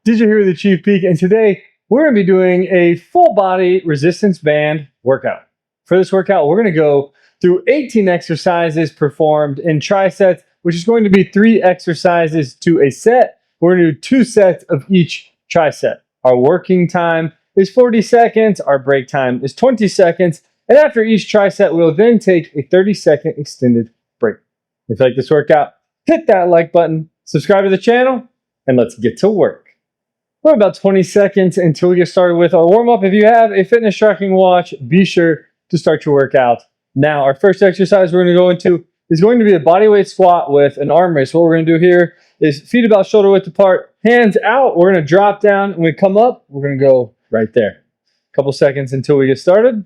Did you hear the Chief Peak? And today we're going to be doing a full body resistance band workout. For this workout, we're going to go through 18 exercises performed in trisets, which is going to be 3 exercises to a set. We're going to do 2 sets of each triset. Our working time is 40 seconds. Our break time is 20 seconds. And after each triset, we'll then take a 30-second extended break. If you like this workout, hit that like button, subscribe to the channel, and let's get to work. We're about 20 seconds until we get started with our warm-up. If you have a fitness tracking watch, be sure to start your workout now. Our first exercise we're going to go into is going to be a bodyweight squat with an arm raise. What we're going to do here is feet about shoulder width apart, hands out. We're going to drop down. When we come up, we're going to go right there. A couple seconds until we get started.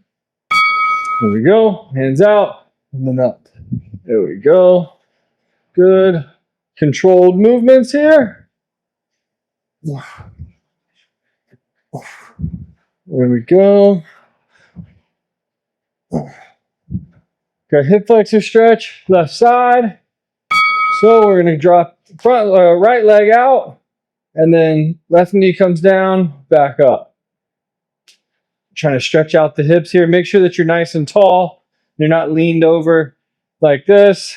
There we go. Hands out and then up. There we go. Good. Controlled movements here. There we go. Got hip flexor stretch, left side. So we're going to drop front right leg out, and then left knee comes down, back up. Trying to stretch out the hips here. Make sure that you're nice and tall. You're not leaned over like this.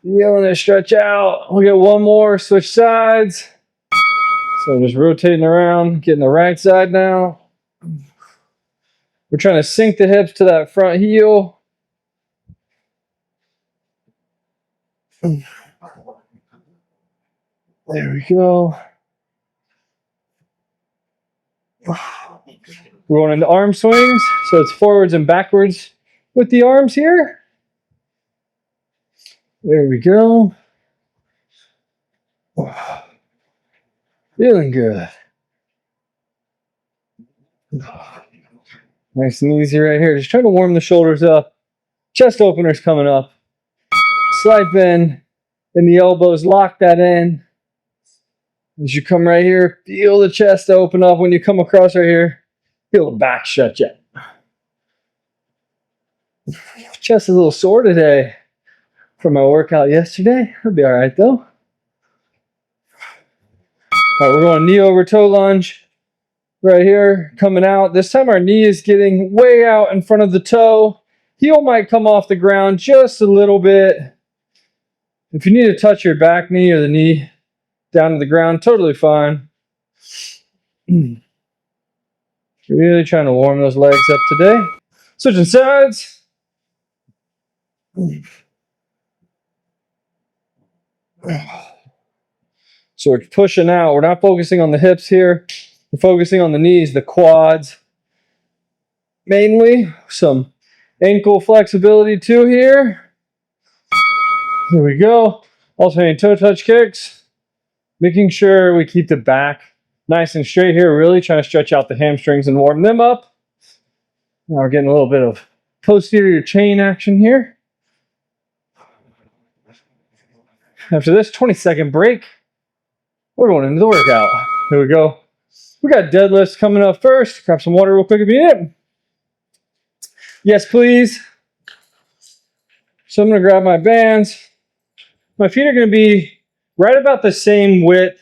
Feeling it stretch out. We'll get one more, switch sides. So just rotating around, getting the right side now. We're trying to sink the hips to that front heel. There we go. We're going into arm swings. So it's forwards and backwards with the arms here. There we go. Feeling good. Nice and easy right here. Just trying to warm the shoulders up. Chest openers coming up. Slight bend in the elbows. Lock that in. As you come right here, feel the chest open up. When you come across right here, feel the back stretch out. Chest is a little sore today from my workout yesterday. It'll be all right though. All right, we're going knee over toe lunge right here, coming out. This time our knee is getting way out in front of the toe. Heel might come off the ground just a little bit. If you need to touch your back knee or the knee down to the ground, totally fine. Really trying to warm those legs up today. Switching sides. So we're pushing out. We're not focusing on the hips here. We're focusing on the knees, the quads. Mainly some ankle flexibility too here. There we go. Alternating toe touch kicks. Making sure we keep the back nice and straight here. Really trying to stretch out the hamstrings and warm them up. Now we're getting a little bit of posterior chain action here. After this 20-second break, we're going into the workout. Here we go. We got deadlifts coming up first. Grab some water real quick if you need it. Yes, please. So I'm going to grab my bands. My feet are going to be right about the same width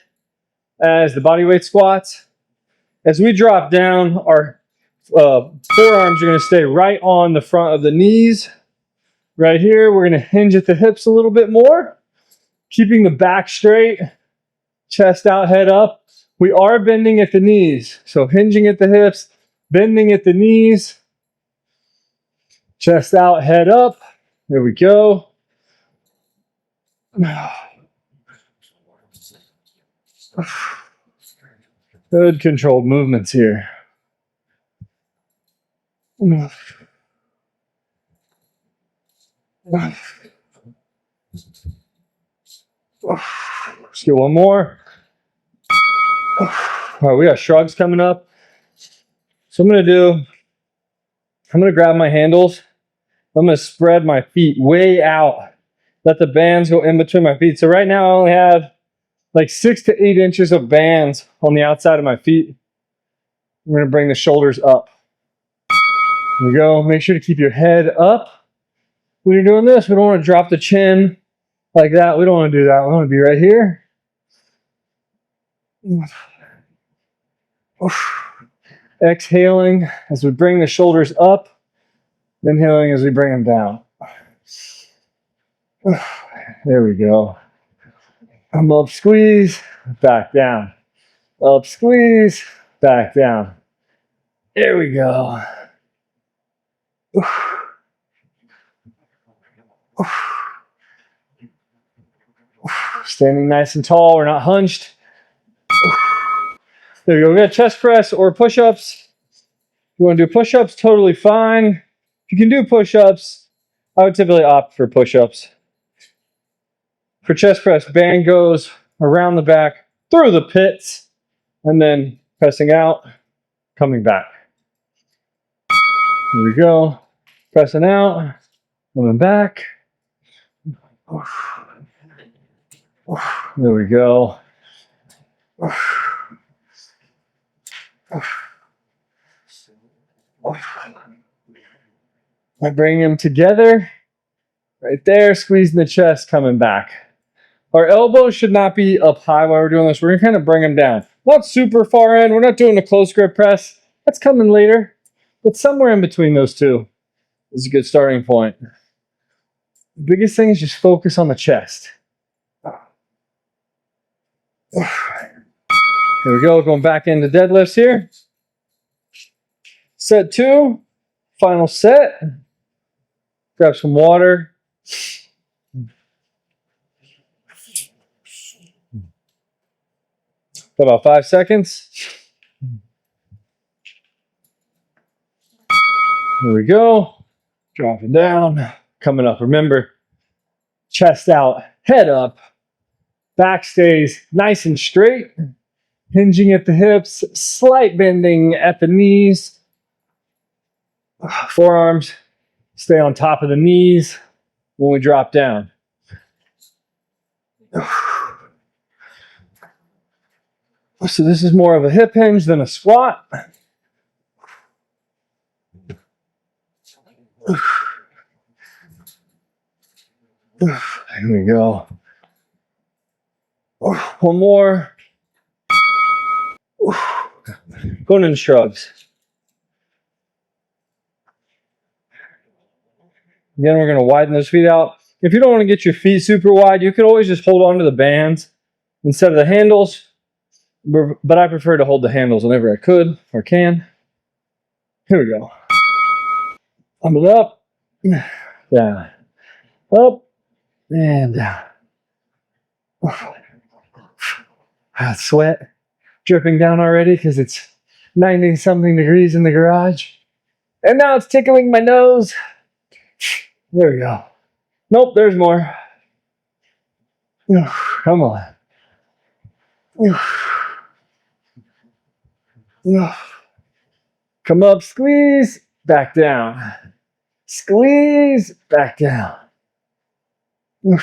as the bodyweight squats. As we drop down, our forearms are going to stay right on the front of the knees. Right here, we're going to hinge at the hips a little bit more. Keeping the back straight. Chest out, head up. We are bending at the knees. So hinging at the hips, bending at the knees. Chest out, head up. There we go. Good controlled movements here. Let's get one more. All right, we got shrugs coming up. So I'm going to grab my handles. I'm going to spread my feet way out. Let the bands go in between my feet. So right now I only have like 6 to 8 inches of bands on the outside of my feet. I'm going to bring the shoulders up. There we go. Make sure to keep your head up. When you're doing this, we don't want to drop the chin like that. We don't want to do that. We want to be right here. Exhaling as we bring the shoulders up, inhaling as we bring them down. There we go. I'm up, squeeze, back down. Up, squeeze, back down. There we go. Standing nice and tall, we're not hunched. There we go. We got chest press or push-ups. If you want to do push-ups, totally fine. If you can do push-ups, I would typically opt for push-ups. For chest press, band goes around the back, through the pits, and then pressing out, coming back. Here we go. Pressing out, coming back. There we go. I bring them together. Right there, squeezing the chest, coming back. Our elbows should not be up high while we're doing this. We're going to kind of bring them down. Not super far in. We're not doing a close grip press. That's coming later. But somewhere in between those two is a good starting point. The biggest thing is just focus on the chest. Here we go. Going back into deadlifts here. Set 2. Final set. Grab some water. About 5 seconds. Here we go. Dropping down. Coming up. Remember, chest out, head up. Back stays nice and straight. Hinging at the hips. Slight bending at the knees. Forearms stay on top of the knees when we drop down. So this is more of a hip hinge than a squat. Here we go. One more. Going into shrugs. Again, we're going to widen those feet out. If you don't want to get your feet super wide, you could always just hold on to the bands instead of the handles. But I prefer to hold the handles whenever I could or can. Here we go. Arm it up, down, up, and down. Sweat dripping down already because it's 90-something degrees in the garage. And now it's tickling my nose. There we go. Nope, there's more. Come on. Come up, squeeze, back down. Squeeze, back down. We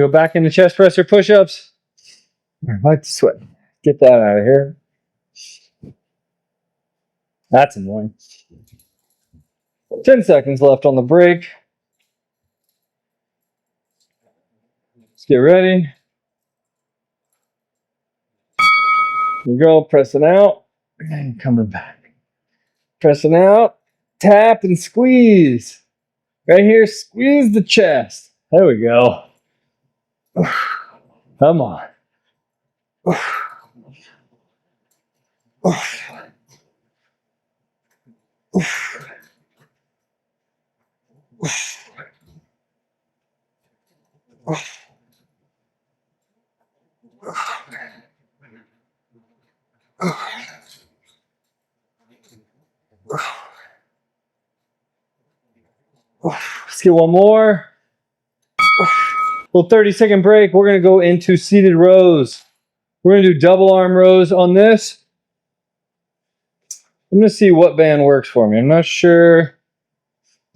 go back into chest press or push-ups. I like to sweat. Get that out of here. That's annoying. 10 seconds left on the break. Let's get ready. Here we go, pressing out and coming back. Pressing out, tap and squeeze. Right here, squeeze the chest. There we go. Come on. Let's get one more. Little 30-second break. We're going to go into seated rows. We're going to do double arm rows on this. I'm going to see what band works for me. I'm not sure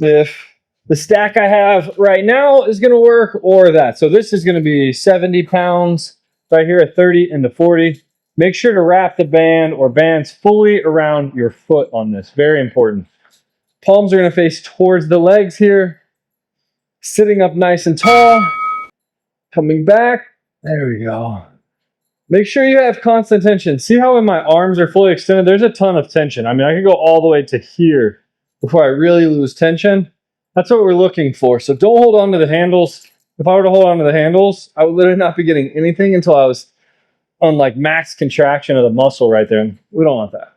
if the stack I have right now is going to work or that. So this is going to be 70 pounds right here at 30 into 40. Make sure to wrap the band or bands fully around your foot on this. Very important. Palms are going to face towards the legs here. Sitting up nice and tall. Coming back. There we go. Make sure you have constant tension. See how when my arms are fully extended, there's a ton of tension. I mean, I can go all the way to here before I really lose tension. That's what we're looking for. So don't hold on to the handles. If I were to hold on to the handles, I would literally not be getting anything until I was on like max contraction of the muscle right there. And we don't want that.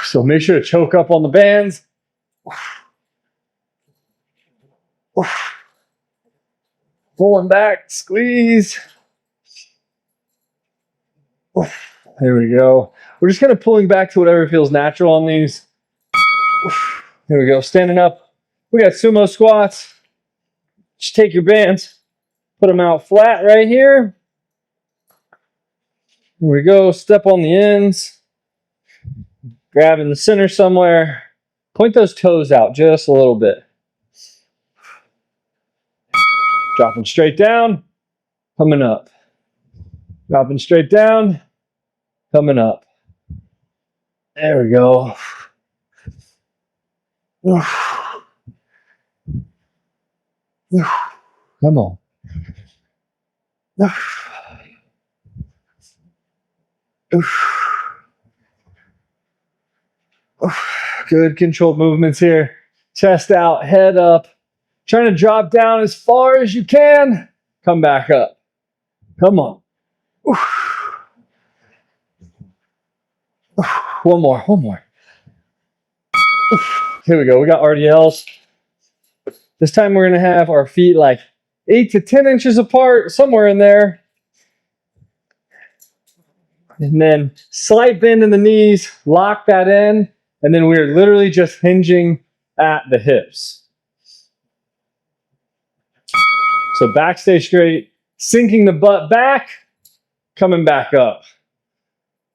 So make sure to choke up on the bands. Pulling back, squeeze. There we go. We're just kind of pulling back to whatever feels natural on these. There we go. Standing up. We got sumo squats. Just take your bands, put them out flat right here. Here we go. Step on the ends. Grab in the center somewhere. Point those toes out just a little bit. Dropping straight down. Coming up. Dropping straight down. Coming up. There we go. Come on. Good controlled movements here. Chest out, head up. Trying to drop down as far as you can. Come back up. Come on. One more, one more. Here we go. We got RDLs. This time we're going to have our feet like 8 to 10 inches apart, somewhere in there. And then slight bend in the knees, lock that in, and then we're literally just hinging at the hips. So back stay straight, sinking the butt back, coming back up.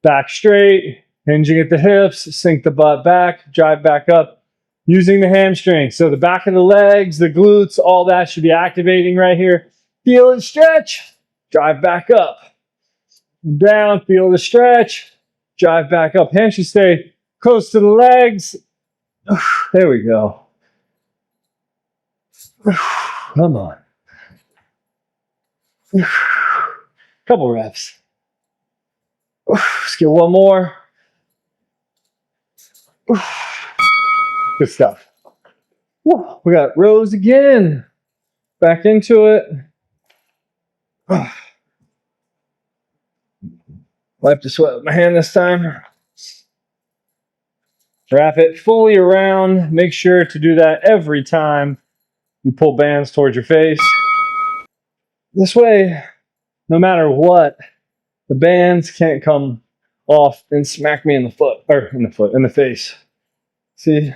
Back straight, hinging at the hips, sink the butt back, drive back up, using the hamstring. So the back of the legs, the glutes, all that should be activating right here. Feel and stretch, drive back up. Down, feel the stretch, drive back up. Hands should stay close to the legs. There we go. Come on. Couple reps. Let's get one more. Good stuff. We got rows again. Back into it. Wipe the sweat with my hand this time. Wrap it fully around. Make sure to do that every time you pull bands towards your face. This way, no matter what, the bands can't come off and smack me in the foot, or in the face. See,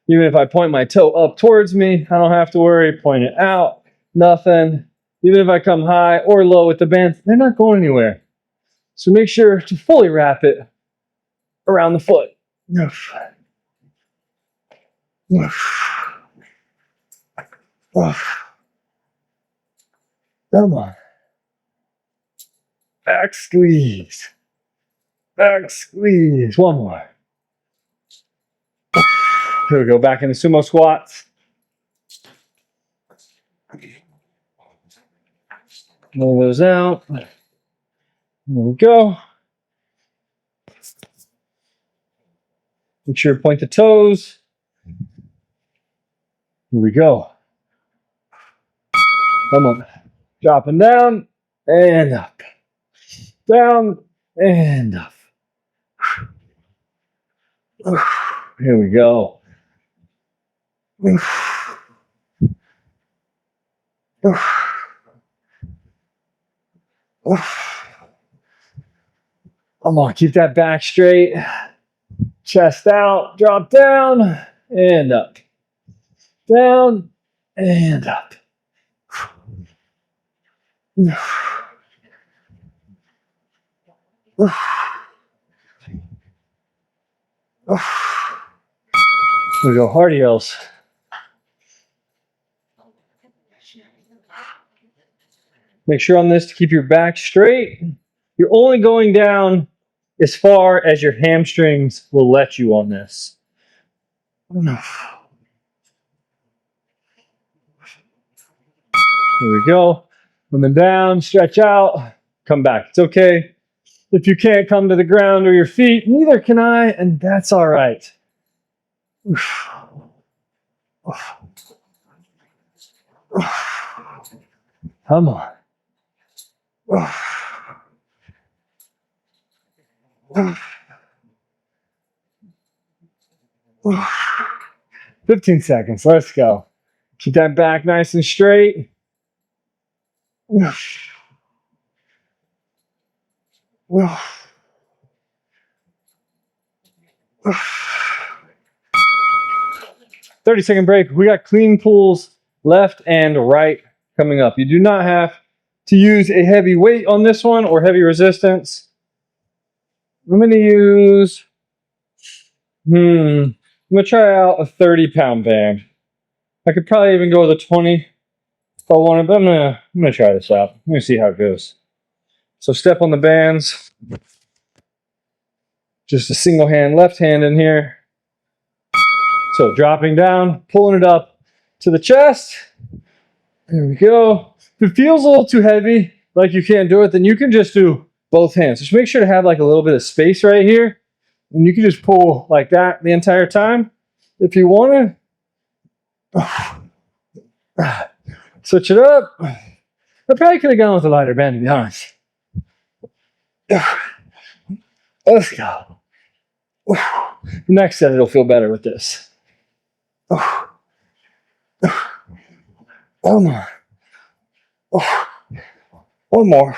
even if I point my toe up towards me, I don't have to worry. Point it out, nothing. Even if I come high or low with the bands, they're not going anywhere. So make sure to fully wrap it around the foot. Come on. Back squeeze. Back squeeze. One more. Here we go. Back into sumo squats. Roll those out. There we go. Make sure to point the toes. Here we go. Come on. Dropping down and up. Down and up. Here we go. Come on, keep that back straight. Chest out, drop down and up. Down and up. We go hard heels. Make sure on this to keep your back straight. You're only going down as far as your hamstrings will let you on this. Here we go. And then down, stretch out, come back. It's okay if you can't come to the ground or your feet, neither can I, and that's all right. Come on. 15 seconds, let's go. Keep that back nice and straight. 30-second break. We got clean pulls left and right coming up. You do not have to use a heavy weight on this one or heavy resistance. I'm going to use, I'm going to try out a 30-pound band. I could probably even go with a 20 if I wanted, but I'm gonna try this out. Let me see how it goes. So step on the bands. Just a single hand, left hand in here. So dropping down, pulling it up to the chest. There we go. If it feels a little too heavy, like you can't do it, then you can just do both hands. Just make sure to have like a little bit of space right here. And you can just pull like that the entire time if you want to. Switch it up. I probably could have gone with a lighter band, to be honest. Let's go. Next set, it'll feel better with this. One more. One more.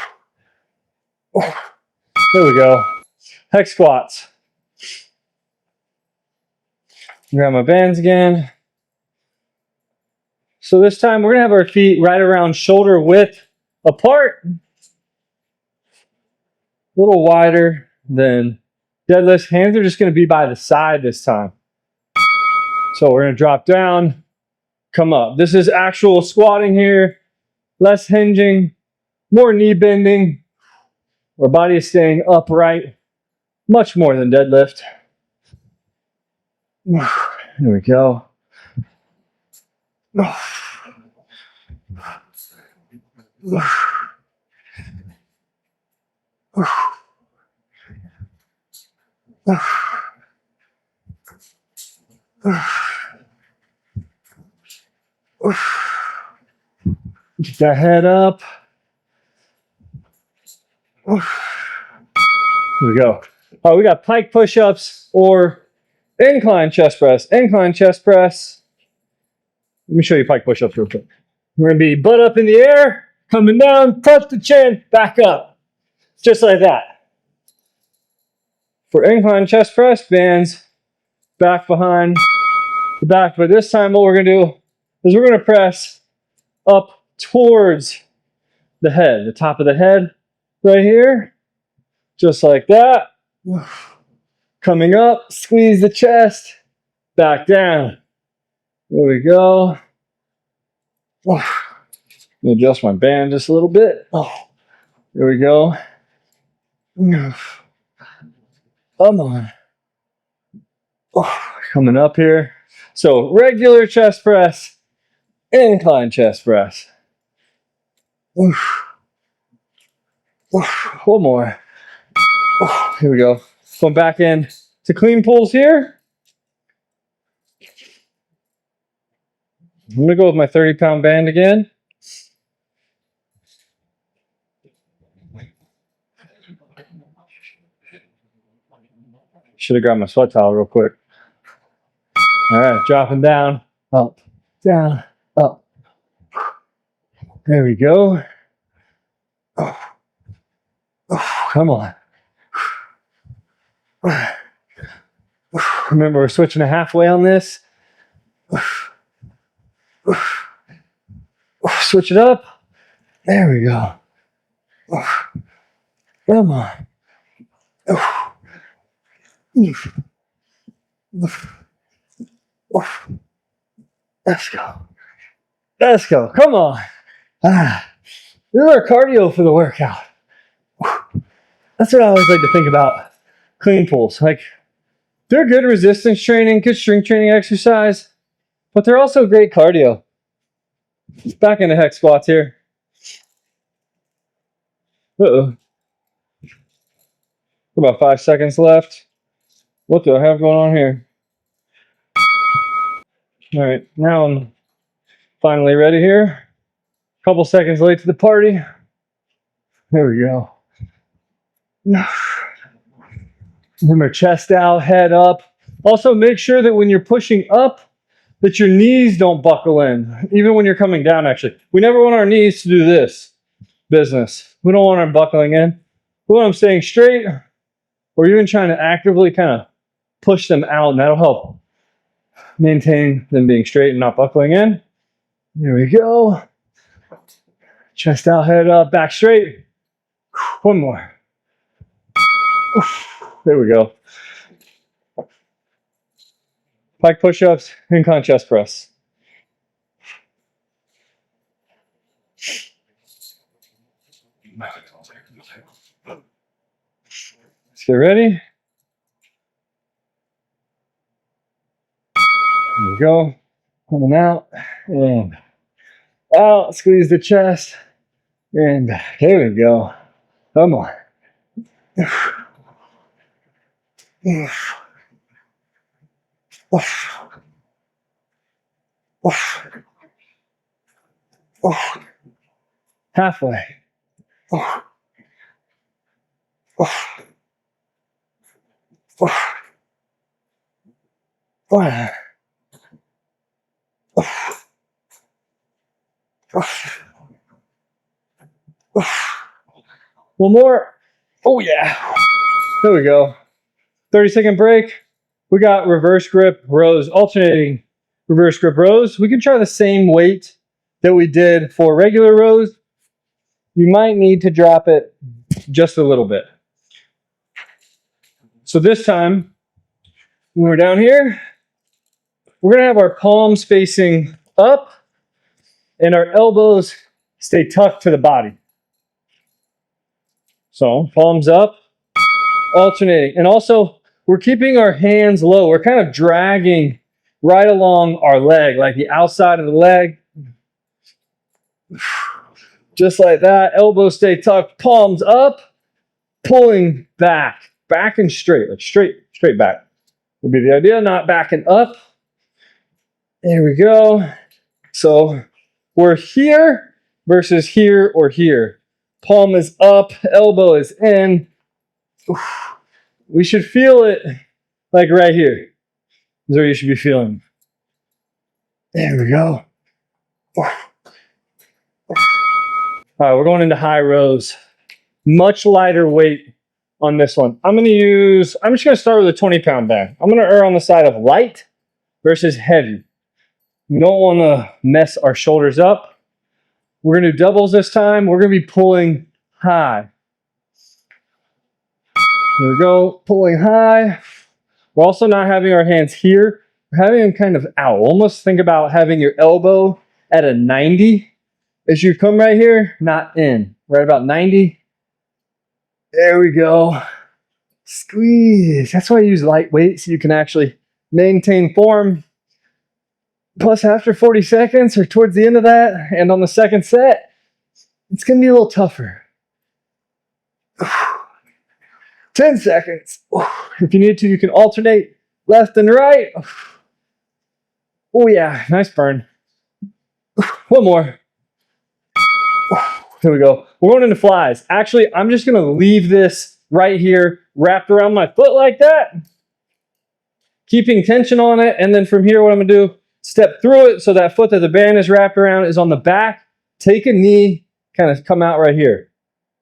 There we go. Hex squats. Grab my bands again. So this time we're going to have our feet right around shoulder width apart. A little wider than deadlifts. Hands are just going to be by the side this time. So we're going to drop down, come up. This is actual squatting here. Less hinging, more knee bending. Our body is staying upright. Much more than deadlift. There we go. Get that head up. Here we go. Oh, we got pike push-ups or incline chest press. Incline chest press. Let me show you pike push-ups real quick. We're going to be butt up in the air, coming down, touch the chin, back up. Just like that. For incline chest press, bands back behind the back. But this time what we're going to do is we're going to press up towards the head, the top of the head right here. Just like that. Coming up, squeeze the chest, back down. There we go. Let me adjust my band just a little bit. There we go. Come on. Coming up here. So regular chest press, incline chest press. One more. Here we go. Going back in to clean pulls here. I'm going to go with my 30-pound band again. Should have grabbed my sweat towel real quick. All right, dropping down, up, down, up. There we go. Come on. Remember, we're switching to halfway on this. Switch it up. There we go. Come on. Let's go. Let's go. Come on. This is our cardio for the workout. That's what I always like to think about clean pulls. Like, they're good resistance training, good strength training exercise, but they're also great cardio. Back into hex squats here. Uh-oh. About 5 seconds left. What do I have going on here? All right, now I'm finally ready here. Couple seconds late to the party. There we go. Remember, chest out, head up. Also, make sure that when you're pushing up, that your knees don't buckle in, even when you're coming down, actually. We never want our knees to do this business. We don't want them buckling in. We want them staying straight, or even trying to actively kind of push them out, and that'll help maintain them being straight and not buckling in. There we go. Chest out, head up, back straight. One more. There we go. Pike push-ups, incline chest press. Let's get ready. There we go. Coming out and out. Squeeze the chest and back. There we go. Come on. Halfway. One more. Oh yeah. There we go. 30-second break. We got reverse grip rows, alternating reverse grip rows. We can try the same weight that we did for regular rows. You might need to drop it just a little bit. So this time, when we're down here, we're gonna have our palms facing up and our elbows stay tucked to the body. So palms up, alternating. And also, we're keeping our hands low. We're kind of dragging right along our leg, like the outside of the leg. Just like that. Elbows stay tucked, palms up, pulling back, back and straight, like straight back would be the idea, not backing up. There we go. So we're here versus here or here. Palm is up, elbow is in. We should feel it like right here is where you should be feeling. There we go. All right, we're going into high rows. Much lighter weight on this one. I'm just going to start with a 20-pound bag. I'm going to err on the side of light versus heavy. We don't want to mess our shoulders up. We're going to do doubles this time. We're going to be pulling high. There we go, pulling high. We're also not having our hands here. We're having them kind of out. Almost think about having your elbow at a 90 as you come right here, not in. Right about 90. There we go. Squeeze. That's why I use lightweight, so you can actually maintain form. Plus, after 40 seconds or towards the end of that, and on the second set, it's going to be a little tougher. 10 seconds. If you need to, you can alternate left and right. Oh yeah, nice burn. One more. Here we go. We're going into flies. Actually, I'm just going to leave this right here, wrapped around my foot like that, keeping tension on it. And then from here, what I'm going to do, step through it so that foot that the band is wrapped around is on the back. Take a knee, kind of come out right here.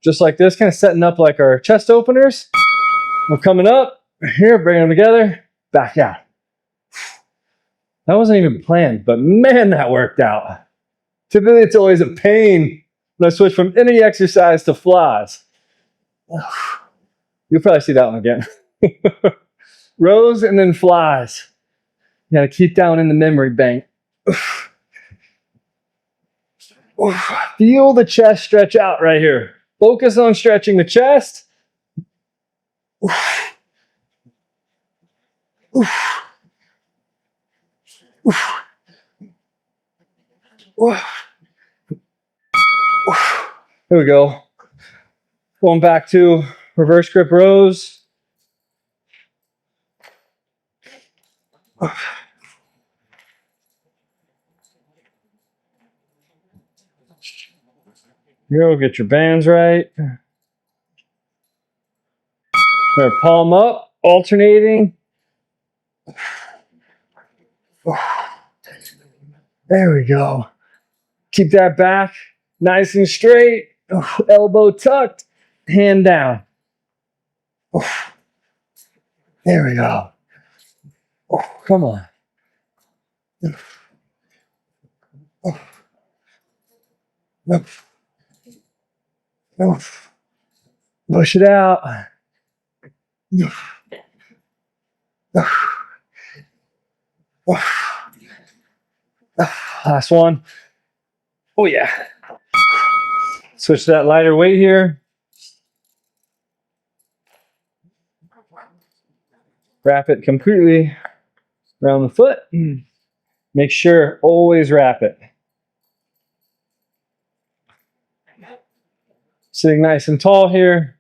Just like this, kind of setting up like our chest openers. We're coming up here, bringing them together, back out. That wasn't even planned, but man, that worked out. Typically, it's always a pain when I switch from any exercise to flies. You'll probably see that one again. Rows and then flies. You gotta keep down in the memory bank. Feel the chest stretch out right here. Focus on stretching the chest. Here we go. Going back to reverse grip rows. Go get your bands right. Palm up, alternating. There we go. Keep that back nice and straight. Elbow tucked, hand down. There we go. Come on. Push it out. Last one. Oh yeah. Switch to that lighter weight here. Wrap it completely around the foot. Make sure always wrap it. Sitting nice and tall here.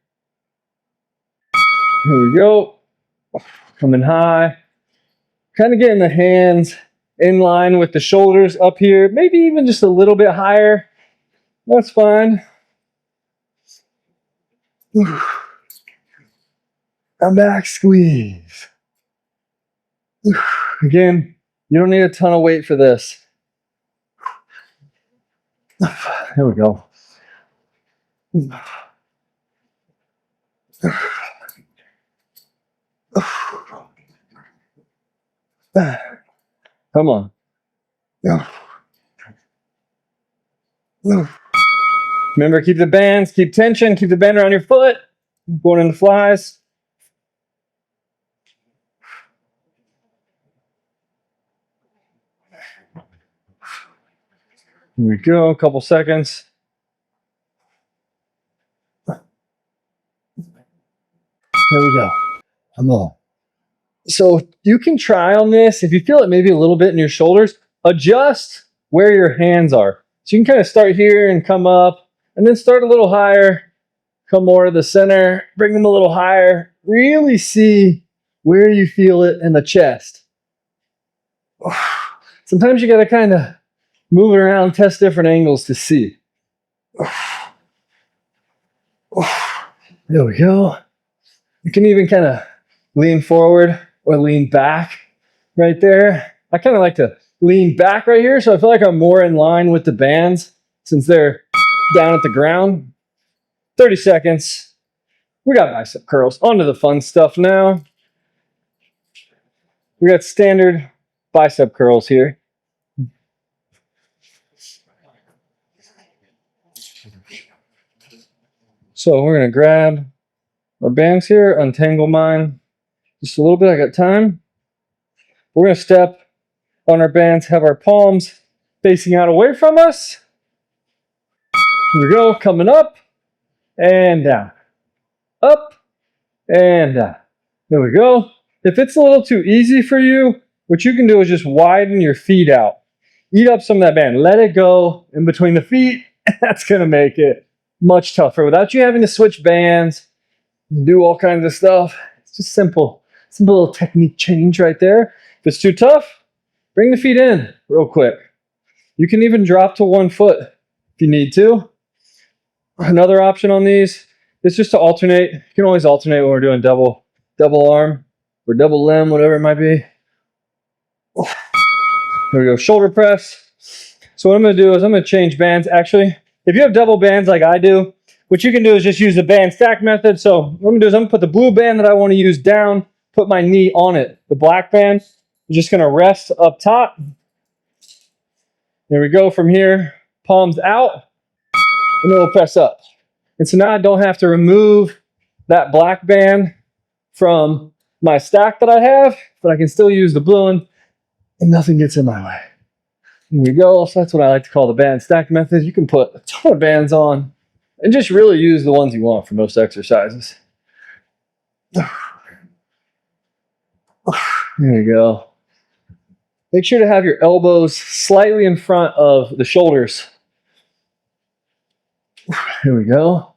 Here we go. Coming high. Kind of getting the hands in line with the shoulders up here. Maybe even just a little bit higher. That's fine. And back squeeze. Again, you don't need a ton of weight for this. Here we go. Come on. Remember, keep the bands, keep tension, keep the band around your foot. Going into flies. Here we go, a couple seconds. Here we go. I'm on. So you can try on this. If you feel it maybe a little bit in your shoulders, adjust where your hands are. So you can kind of start here and come up, and then start a little higher, come more to the center, bring them a little higher. Really see where you feel it in the chest. Sometimes you got to kind of move it around, test different angles to see. There we go. You can even kind of lean forward or lean back right there. I kind of like to lean back right here, so I feel like I'm more in line with the bands since they're down at the ground. 30 seconds. We got bicep curls. On to the fun stuff now. We got standard bicep curls here. So we're going to grab our bands here, untangle mine just a little bit. I got time. We're going to step on our bands, have our palms facing out away from us. Here we go, coming up and down. Up and down. There we go. If it's a little too easy for you, what you can do is just widen your feet out. Eat up some of that band. Let it go in between the feet. That's going to make it much tougher without you having to switch bands, do all kinds of stuff. It's just simple little technique change right there. If it's too tough, bring the feet in real quick. You can even drop to one foot if you need to. Another option on these is just to alternate. You can always alternate when we're doing double arm or double limb, whatever it might be. There we go, shoulder press. So what I'm going to do is I'm going to change bands. Actually, if you have double bands like I do, what you can do is just use the band stack method. So what I'm going to do is I'm going to put the blue band that I want to use down, put my knee on it. The black band is just going to rest up top. There we go. From here, palms out, and then we'll press up. And so now I don't have to remove that black band from my stack that I have, but I can still use the blue one, and nothing gets in my way. Here we go. So that's what I like to call the band stack method. You can put a ton of bands on and just really use the ones you want for most exercises. There you go. Make sure to have your elbows slightly in front of the shoulders. Here we go.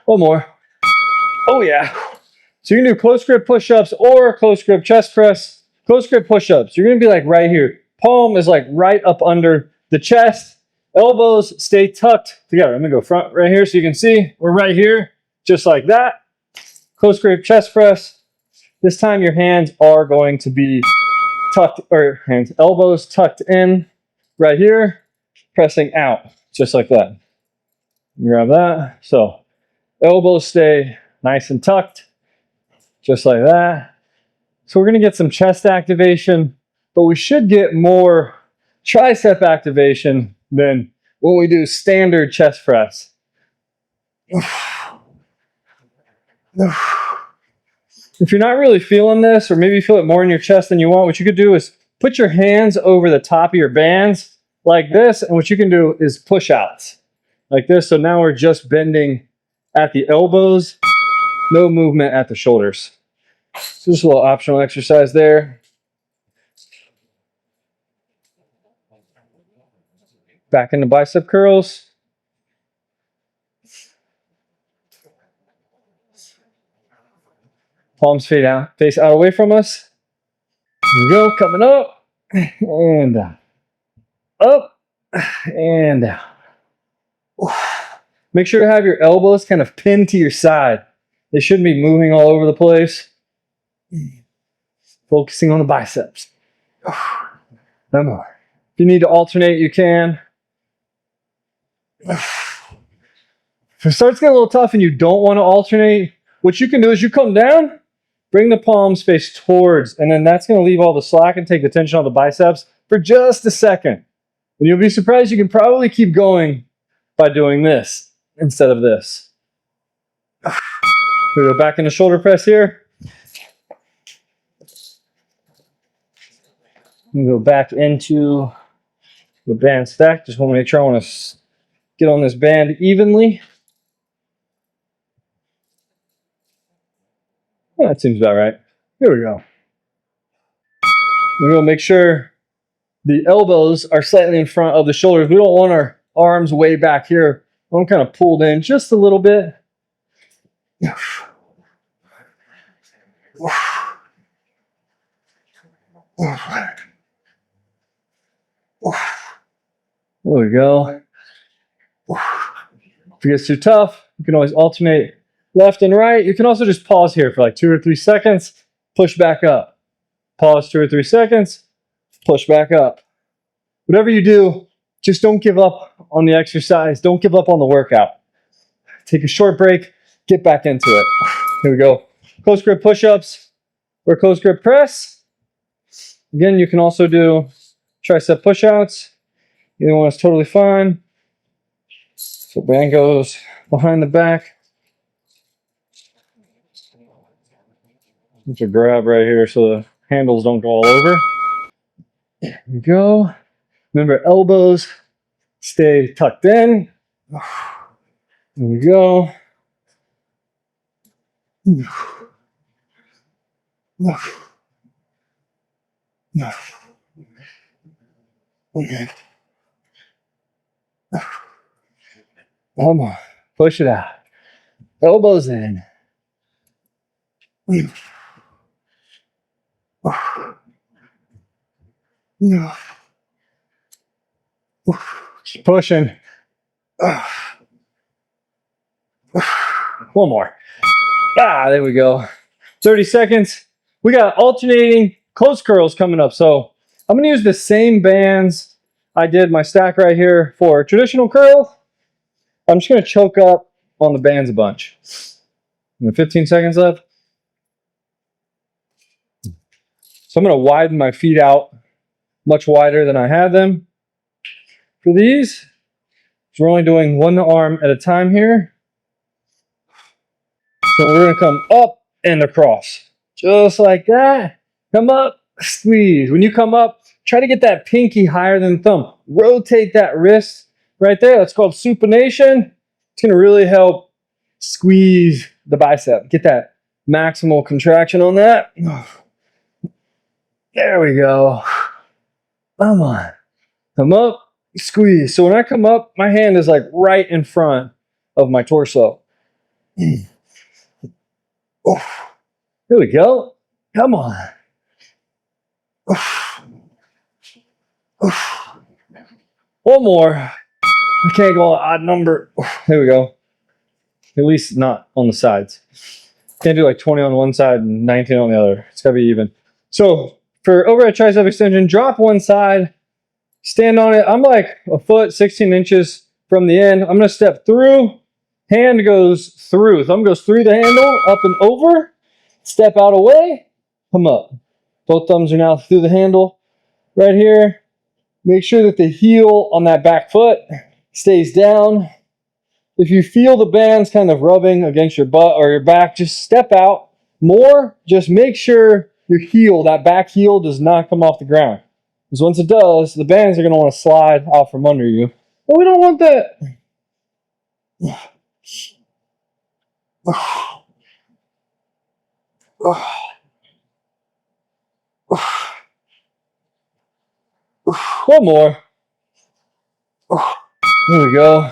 One more. Oh yeah. So you can do close grip push-ups or close grip chest press. Close grip push-ups. You're gonna be like right here. Palm is like right up under the chest. Elbows stay tucked together. I'm gonna go front right here so you can see we're right here, just like that. Close grip chest press. This time your hands are going to be tucked, or hands, elbows tucked in right here, pressing out, just like that. Grab that. So elbows stay nice and tucked, just like that. So we're gonna get some chest activation, but we should get more tricep activation than when we do standard chest press. If you're not really feeling this, or maybe you feel it more in your chest than you want, what you could do is put your hands over the top of your bands like this, and what you can do is push outs like this. So now we're just bending at the elbows, no movement at the shoulders. So just a little optional exercise there. Back into bicep curls. Palms face out away from us. Here we go, coming up and down. Up and down. Make sure to have your elbows kind of pinned to your side. They shouldn't be moving all over the place. Focusing on the biceps. No more. If you need to alternate, you can. If it starts getting a little tough and you don't want to alternate, what you can do is you come down, bring the palms face towards, and then that's going to leave all the slack and take the tension on the biceps for just a second. And you'll be surprised you can probably keep going by doing this instead of this. We go back into shoulder press here. We go back into the band stack. Just want to make sure I want to get on this band evenly. Well, that seems about right. Here we go. We're going to make sure the elbows are slightly in front of the shoulders. We don't want our arms way back here. I'm kind of pulled in just a little bit. There we go. If it gets too tough, you can always alternate left and right. You can also just pause here for like 2 or 3 seconds, push back up. Pause 2 or 3 seconds, push back up. Whatever you do, just don't give up on the exercise. Don't give up on the workout. Take a short break, get back into it. Here we go. Close grip push-ups or close grip press. Again, you can also do tricep push-outs. Either one is totally fine. So band goes behind the back. Just a grab right here so the handles don't go all over. There we go. Remember, elbows stay tucked in. There we go. Okay. Come on, push it out. Elbows in. Keep pushing. One more. There we go. 30 seconds. We got alternating close curls coming up. So I'm going to use the same bands I did my stack right here for traditional curl. I'm just going to choke up on the bands a bunch. 15 seconds left. So I'm going to widen my feet out much wider than I had them. For these, so we're only doing one arm at a time here. So we're going to come up and across. Just like that. Come up, squeeze. When you come up, try to get that pinky higher than the thumb. Rotate that wrist right there. That's called supination. It's going to really help squeeze the bicep. Get that maximal contraction on that. There we go. Come on. Come up, squeeze. So when I come up, my hand is like right in front of my torso. Oh, here we go. Come on. One more. I can't go an odd number. There we go. At least not on the sides. Can't do like 20 on one side and 19 on the other. It's gotta be even. So for overhead tricep extension, drop one side, stand on it. I'm like a foot, 16 inches from the end. I'm gonna step through. Hand goes through. Thumb goes through the handle, up and over. Step out away, come up. Both thumbs are now through the handle. Right here, make sure that the heel on that back foot stays down. If you feel the bands kind of rubbing against your butt or your back, just step out more. Just make sure your heel, that back heel, does not come off the ground. Because once it does, the bands are going to want to slide out from under you. But we don't want that. One more. There we go.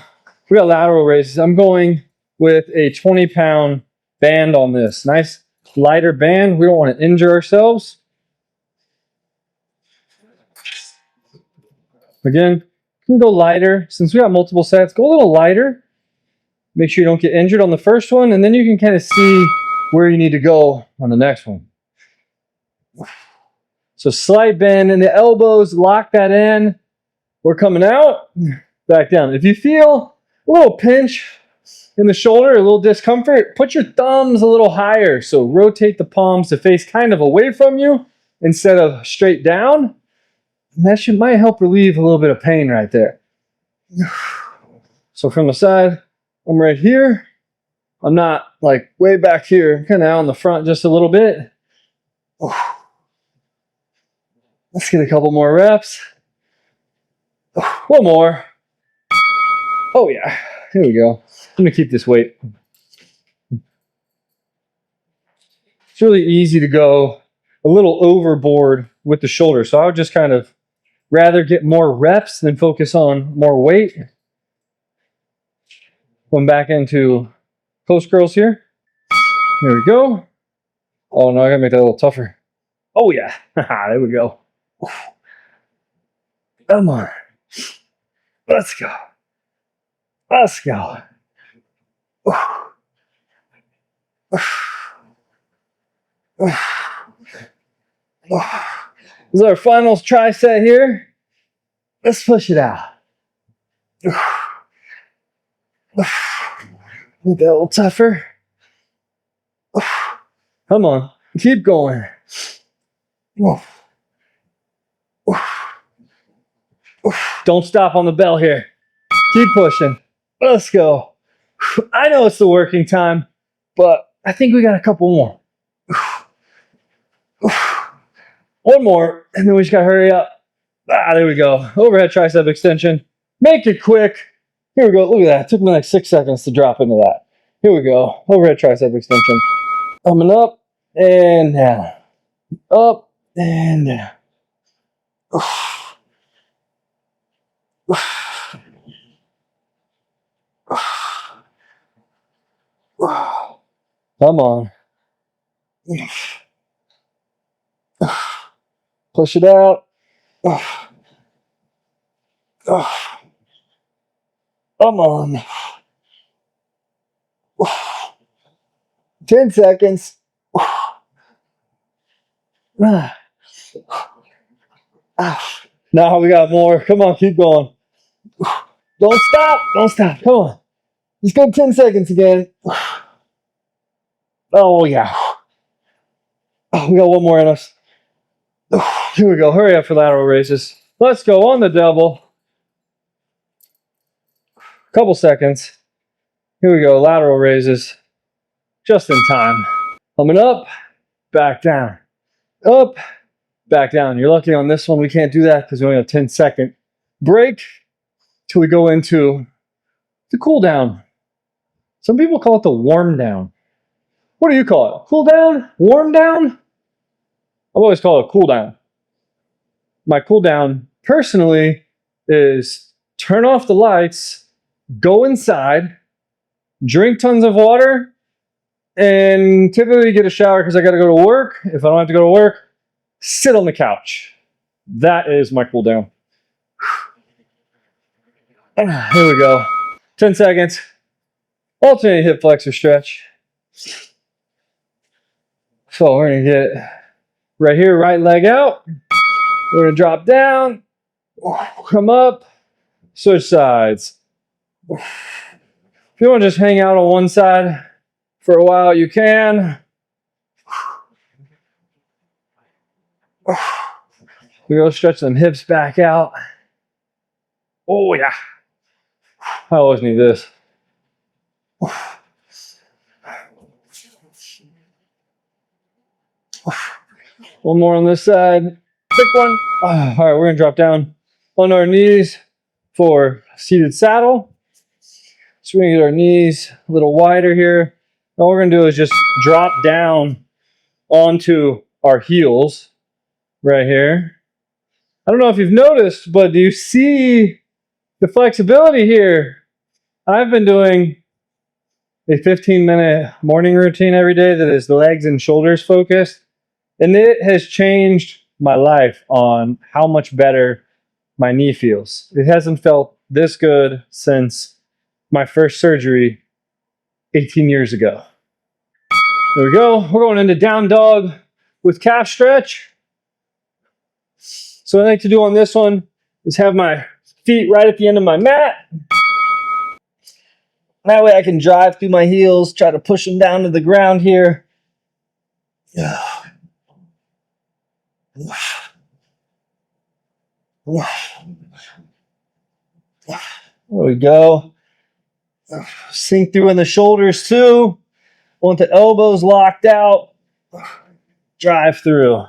We got lateral raises. I'm going with a 20-pound band on this. Nice lighter band. We don't want to injure ourselves. Again, you can go lighter. Since we got multiple sets, go a little lighter. Make sure you don't get injured on the first one, and then you can kind of see where you need to go on the next one. So slight bend in the elbows, lock that in. We're coming out, back down. If you feel a little pinch in the shoulder, a little discomfort, put your thumbs a little higher. So rotate the palms to face kind of away from you instead of straight down. And that might help relieve a little bit of pain right there. So from the side, I'm right here. I'm not like way back here, kind of out in the front just a little bit. Let's get a couple more reps. One more. Oh yeah, here we go. I'm gonna keep this weight. It's really easy to go a little overboard with the shoulder. So I would just kind of rather get more reps than focus on more weight. Going back into close curls here. Here we go. Oh no, I gotta make that a little tougher. Oh yeah, there we go. Come on. Let's go. Let's go. This is our final try set here. Let's push it out. Make that a little tougher. Come on. Keep going. Don't stop on the bell here. Keep pushing. Let's go. I know it's the working time, but I think we got a couple more. One more, and then we just got to hurry up. There we go. Overhead tricep extension. Make it quick. Here we go. Look at that. It took me like 6 seconds to drop into that. Here we go. Overhead tricep extension. Coming up and down. Up and down. Come on. Push it out. Come on. 10 seconds. Now we got more. Come on, keep going. Don't stop. Don't stop. Come on. Just go 10 seconds again. Oh, yeah. Oh, we got one more in us. Here we go. Hurry up for lateral raises. Let's go on the double. Couple seconds. Here we go. Lateral raises. Just in time. Coming up, back down. Up, back down. You're lucky on this one. We can't do that because we only have a 10-second break till we go into the cool down. Some people call it the warm down. What do you call it? Cool down? Warm down? I've always called it cool down. my cool down personally is turn off the lights, go inside, drink tons of water, and typically get a shower because I got to go to work. If I don't have to go to work, sit on the couch. That is my cool down. Here we go. 10 seconds. Alternate hip flexor stretch. So we're going to get right here, right leg out. We're going to drop down, come up, switch sides. If you want to just hang out on one side for a while, you can. We go stretch them hips back out. Oh yeah. I always need this. One more on this side. Quick one. All right, we're gonna drop down on our knees for seated saddle. So we're gonna get our knees a little wider here. All we're gonna do is just drop down onto our heels right here. I don't know if you've noticed, but do you see the flexibility here? I've been doing a 15-minute morning routine every day that is legs and shoulders focused, and it has changed my life on how much better my knee feels. It hasn't felt this good since my first surgery 18 years ago. There we go. We're going into down dog with calf stretch. So what I like to do on this one is have my feet right at the end of my mat. That way I can drive through my heels, try to push them down to the ground here. There we go. Sink through in the shoulders too. Want the elbows locked out. Drive through.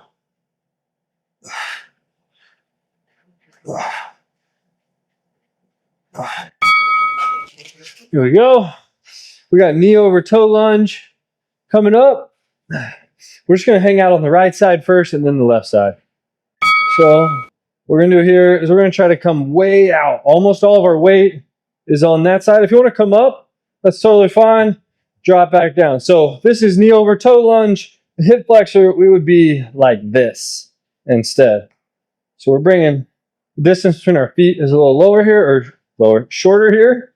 Here we go. We got knee over toe lunge coming up. We're just going to hang out on the right side first and then the left side. So what we're going to do here is we're going to try to come way out. Almost all of our weight is on that side. If you want to come up, that's totally fine. Drop back down. So this is knee over toe lunge. The hip flexor, we would be like this instead. So we're bringing the distance between our feet is a little lower here, or shorter here.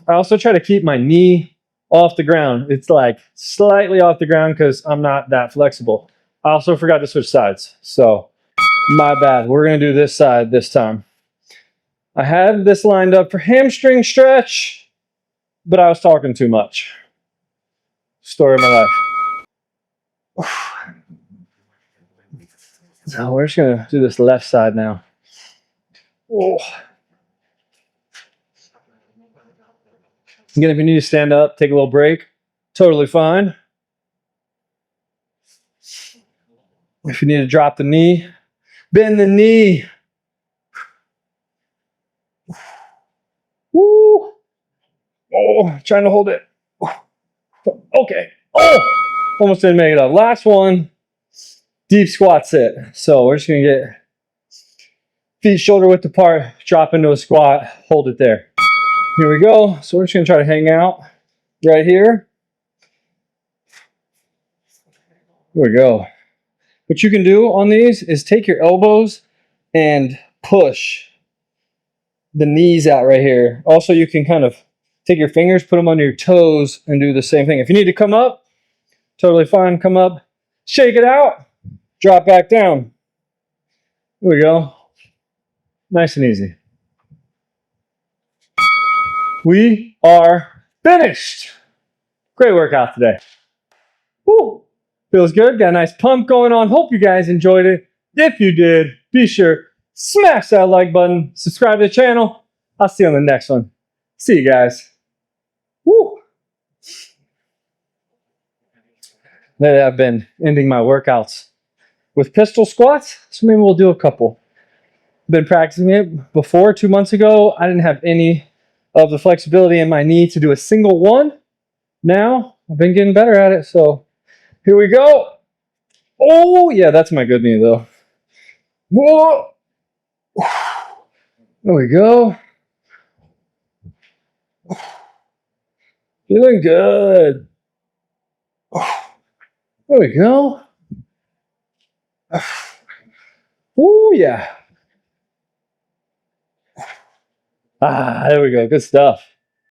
I also try to keep my knee off the ground. It's like slightly off the ground because I'm not that flexible. I also forgot to switch sides. So my bad. We're going to do this side this time. I had this lined up for hamstring stretch, but I was talking too much. Story of my life. So we're just going to do this left side now. Oh. Again, if you need to stand up, take a little break, totally fine. If you need to drop the knee, bend the knee. Woo. Oh, trying to hold it. Okay. Oh, almost didn't make it up. Last one, deep squat sit. So we're just going to get feet shoulder width apart, drop into a squat, hold it there. Here we go. So we're just going to try to hang out right here. Here we go. What you can do on these is take your elbows and push the knees out right here. Also, you can kind of take your fingers, put them under your toes, and do the same thing. If you need to come up, totally fine. Come up, shake it out, drop back down. Here we go. Nice and easy. We are finished. Great workout today. Woo. Feels good. Got a nice pump going on. Hope you guys enjoyed it. If you did, be sure smash that like button. Subscribe to the channel. I'll see you on the next one. See you guys. Woo. Lately, I've been ending my workouts with pistol squats, so maybe we'll do a couple. Been practicing it before 2 months ago. I didn't have any of the flexibility in my knee to do a single one. Now I've been getting better at it, so here we go. Oh yeah, that's my good knee though. Whoa. There we go. Feeling good. There we go. Oh yeah. Ah, there we go. Good stuff.